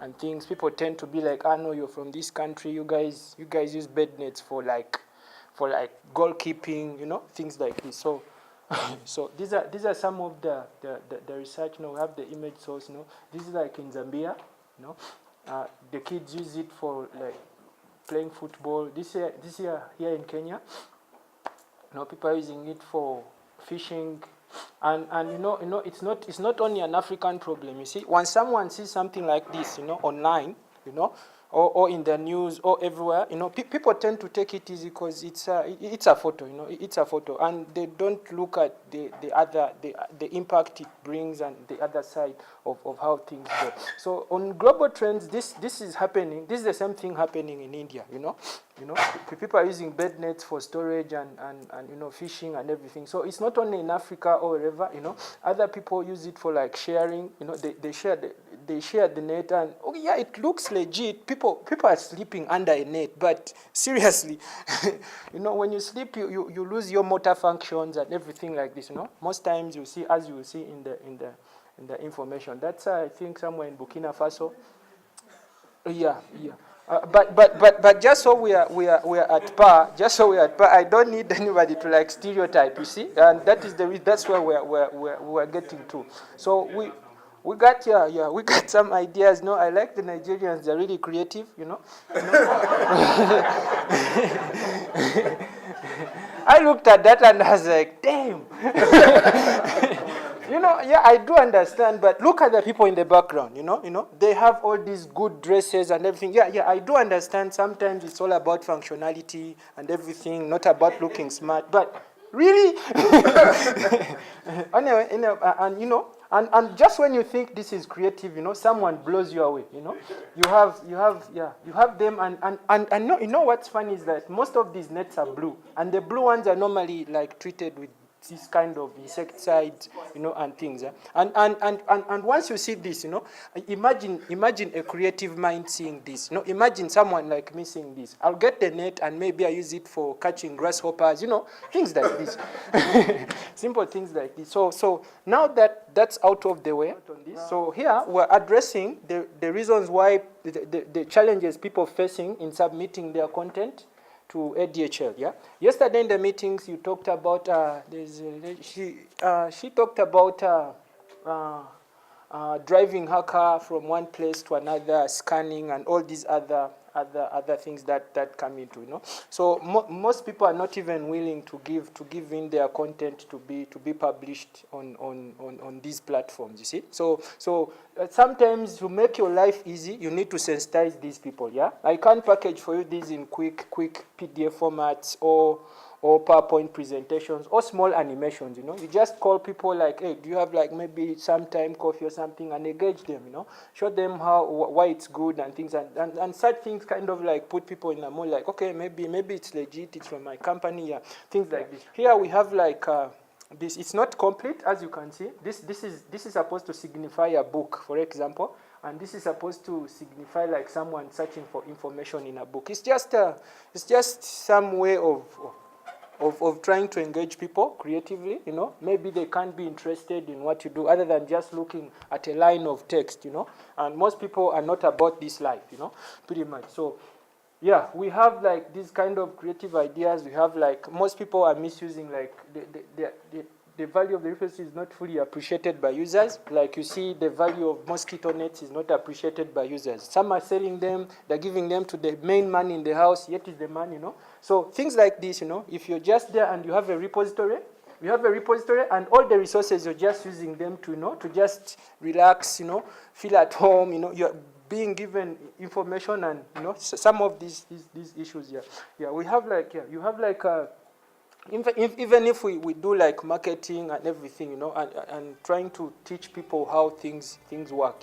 and things. People tend to be like, no, you're from this country. You guys use bed nets for like goalkeeping, things like this. So, so these are some of the research. We have the image source. This is like in Zambia. The kids use it for like playing football. This year here in Kenya, people are using it for fishing. And it's not only an African problem. You see, when someone sees something like this, online, or in the news or everywhere, people tend to take it easy because it's a photo, it's a photo, and they don't look at the impact it brings and the other side of how things go. So on global trends, this is happening. This is the same thing happening in India. People are using bed nets for storage and fishing and everything. So it's not only in Africa or wherever. Other people use it for like sharing. They share the net, and it looks legit. People are sleeping under a net, but seriously, when you sleep, you lose your motor functions and everything like this. Most times you see, as you will see in the information. That's I think somewhere in Burkina Faso. Yeah. But just so we are at par, I don't need anybody to like stereotype. You see, and that's where we're getting to. So we got we got some ideas. I like the Nigerians; they're really creative. I looked at that and I was like, damn. I do understand, but look at the people in the background, they have all these good dresses and everything. I do understand sometimes it's all about functionality and everything, not about looking smart, but really? Anyway, and just when you think this is creative, someone blows you away, You have them, and what's funny is that most of these nets are blue, and the blue ones are normally like treated with this kind of insecticides, and things. And once you see this, imagine a creative mind seeing this. Imagine someone like me seeing this. I'll get the net and maybe I use it for catching grasshoppers, things like this. Simple things like this. So now that's out of the way. So here we're addressing the reasons why the challenges people facing in submitting their content to ADHL. Yesterday in the meetings, you talked about she talked about driving her car from one place to another, scanning, and all these other things that come into. So most people are not even willing to give in their content to be published on these platforms. You see, so sometimes to make your life easy, you need to sensitize these people. I can't package for you these in quick PDF formats or PowerPoint presentations or small animations. You just call people like, hey, do you have like maybe some time, coffee or something, and engage them. Show them why it's good and things, and such things kind of like put people in a mood like, okay, maybe it's legit, it's from my company, things like this. Here we have like this. It's not complete, as you can see. This is supposed to signify a book, for example. And this is supposed to signify like someone searching for information in a book. It's just some way of trying to engage people creatively, Maybe they can't be interested in what you do other than just looking at a line of text, And most people are not about this life, pretty much. So, we have like these kind of creative ideas. We have like, most people are misusing like the value of the reference is not fully appreciated by users. Like you see, the value of mosquito nets is not appreciated by users. Some are selling them, they're giving them to the main man in the house, yet is the man, So things like this, if you're just there and you have a repository, and all the resources, you're just using them to just relax, feel at home, you're being given information and, some of these issues, we have like, you have like even if we do like marketing and everything, and trying to teach people how things work,